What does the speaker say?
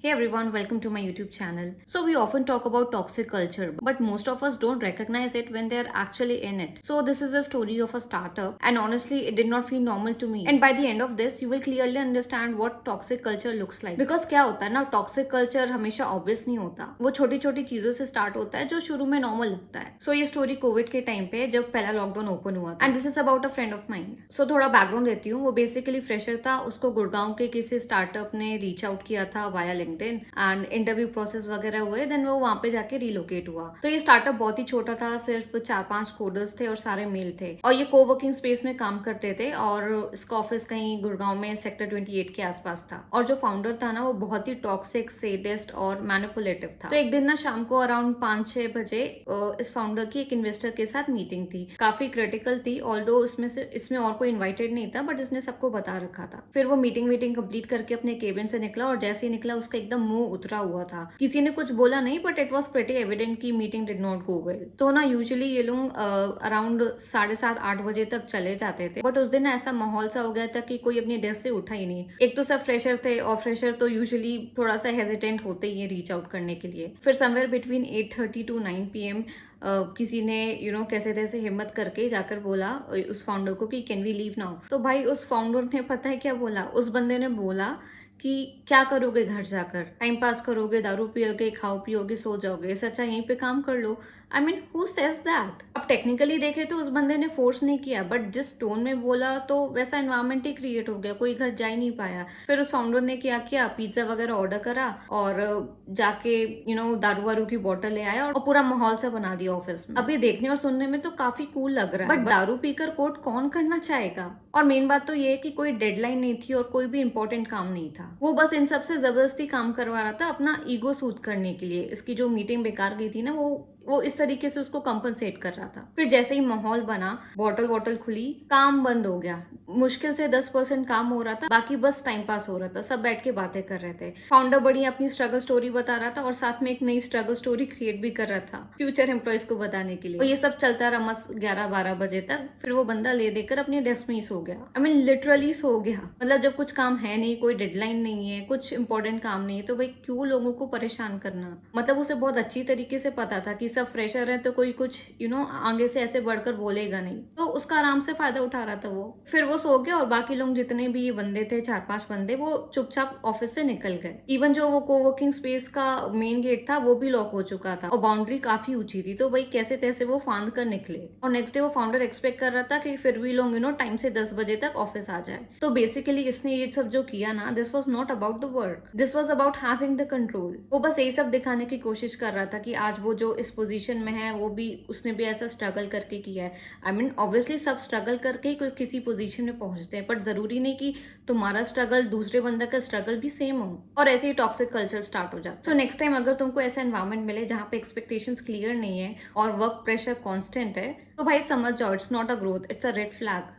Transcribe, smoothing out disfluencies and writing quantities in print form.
Hey everyone, welcome to my YouTube channel. So we often talk about toxic culture, but most of us don't recognize it when they're actually in it. So this is a story of a startup, and honestly, it did not feel normal to me. And by the end of this, you will clearly understand what toxic culture looks like. Because क्या होता है ना, toxic culture हमेशा obvious नहीं होता. वो छोटी छोटी चीजों से start होता है जो शुरू में normal लगता है. So ये story कोविड के टाइम पे जब पहला लॉकडाउन ओपन हुआ था. And this is about a friend of mine. So थोड़ा बैकग्राउंड देती हूँ. वो बेसिकली फ्रेशर था. उसको गुड़गांव के किसी स्टार्टअप ने रीच आउट किया था via LinkedIn and interview process वगैरह हुए. देन वो वहां पे जाके रिलोकेट हुआ. तो ये स्टार्टअप बहुत ही छोटा था. सिर्फ 4-5 कोडर्स थे और सारे मेल थे और ये कोवर्किंग स्पेस में काम करते थे और इसका ऑफिस कहीं गुड़गांव में सेक्टर 28 के आसपास था. और जो फाउंडर था ना वो बहुत ही टॉक्सिक, सेडिस्ट और मैनिपुलेटिव था. तो एक दिन ना शाम को अराउंड 5-6 बजे इस फाउंडर की एक इन्वेस्टर के साथ मीटिंग थी. काफी क्रिटिकल थी. ऑल्दो इसमें और कोई इन्वाइटेड नहीं था बट इसने सबको बता रखा था. फिर वो मीटिंग कंप्लीट करके अपने केबिन से निकला और जैसे ही निकला उसका एकदम मुंह उतरा हुआ था. किसी ने कुछ बोला नहीं but it was pretty evident की meeting did not go well. तो ना यूजुअली ये लोग अराउंड 7:30-8 बजे तक चले जाते थे बट उस दिन ऐसा माहौल सा हो गया था कि कोई अपनी डेस्क से उठा ही नहीं. एक तो सब फ्रेशर थे और फ्रेशर तो यूजुअली थोड़ा सा हेजिटेंट होते ही है रीच आउट करने के लिए. फिर समवेयर बिटवीन 8:30 to 9 PM किसी ने कैसे तैसे हिम्मत करके जाकर बोला उस फाउंडर को कि कैन वी लीव नाउ. तो भाई उस फाउंडर ने पता है क्या बोला. उस बंदे ने बोला कि क्या करोगे घर जाकर, टाइम पास करोगे, दारू पियोगे, खाओ पियोगे, सो जाओगे, इससे अच्छा यहीं पे काम कर लो. I mean who says that. अब टेक्निकली देखे तो उस बंदे ने फोर्स नहीं किया बट जिस टोन में बोला तो वैसा एनवायरमेंट ही क्रिएट हो गया. कोई घर जा ही नहीं पाया. फिर उस फाउंडर ने क्या किया, पिज्जा वगैरह ऑर्डर करा और जाके दारू वारू की बोतल ले आया और पूरा माहौल सा बना दिया ऑफिस में. अभी देखने और सुनने में तो काफी कूल लग रहा है बट दारू पीकर कोट कौन करना चाहेगा. और मेन बात तो ये कि कोई डेडलाइन नहीं थी और कोई भी इंपॉर्टेंट काम नहीं था. वो बस इन सबसे जबरदस्ती काम करवा रहा था अपना ईगो सूद करने के लिए. इसकी जो मीटिंग बेकार गई थी ना वो इस तरीके से उसको कंपनसेट कर रहा था. फिर जैसे ही माहौल बना, बॉटल खुली, काम बंद हो गया. मुश्किल से 10% काम हो रहा था, बाकी बस टाइम पास हो रहा था. सब बैठ के बातें कर रहे थे. फाउंडर बड़ी अपनी स्ट्रगल स्टोरी बता रहा था और साथ में एक नई स्ट्रगल स्टोरी क्रिएट भी कर रहा था फ्यूचर एम्प्लॉयज को बताने के लिए. तो ये सब चलता रहा 11-12 बजे तक. फिर वो बंदा ले देकर अपने डेस्क में ही सो गया. आई मीन लिटरली सो गया. मतलब जब कुछ काम है नहीं, कोई डेडलाइन नहीं है, कुछ इंपॉर्टेंट काम नहीं है तो भाई क्यों लोगों को परेशान करना. मतलब उसे बहुत अच्छी तरीके से पता था कि सब फ्रेशर है तो कोई कुछ आगे से ऐसे बढ़कर बोलेगा नहीं. तो उसका आराम से फायदा उठा रहा था वो. फिर वो सो गया और बाकी लोग जितने भी ये बंदे थे, 4-5 बंदे, वो चुपचाप ऑफिस से निकल गए. इवन जो वो कोवर्किंग स्पेस का मेन गेट था वो भी लॉक हो चुका था और बाउंड्री काफी ऊंची थी. तो भाई कैसे तैसे वो फांद कर निकले. और नेक्स्ट डे वो फाउंडर एक्सपेक्ट कर रहा था कि फिर भी लोग टाइम से 10 बजे तक ऑफिस आ जाए. तो बेसिकली इसने ये सब जो किया ना, this was not about the work, this was about having the control. वो बस यही सब दिखाने की कोशिश कर रहा था कि आज वो जो इस पोजीशन में है वो भी उसने भी ऐसा स्ट्रगल करके किया है. आई मीन ऑब्वियसली सब स्ट्रगल करके ही कोई किसी पोजीशन में पहुंचते हैं बट जरूरी नहीं कि तुम्हारा स्ट्रगल दूसरे बंदा का स्ट्रगल भी सेम हो. और ऐसे ही टॉक्सिक कल्चर स्टार्ट हो जाता. सो नेक्स्ट टाइम अगर तुमको ऐसा एनवायरमेंट मिले जहाँ पे एक्सपेक्टेशंस क्लियर नहीं है और वर्क प्रेशर कॉन्स्टेंट है तो भाई समझ जाओ, it's not a growth, it's a red flag.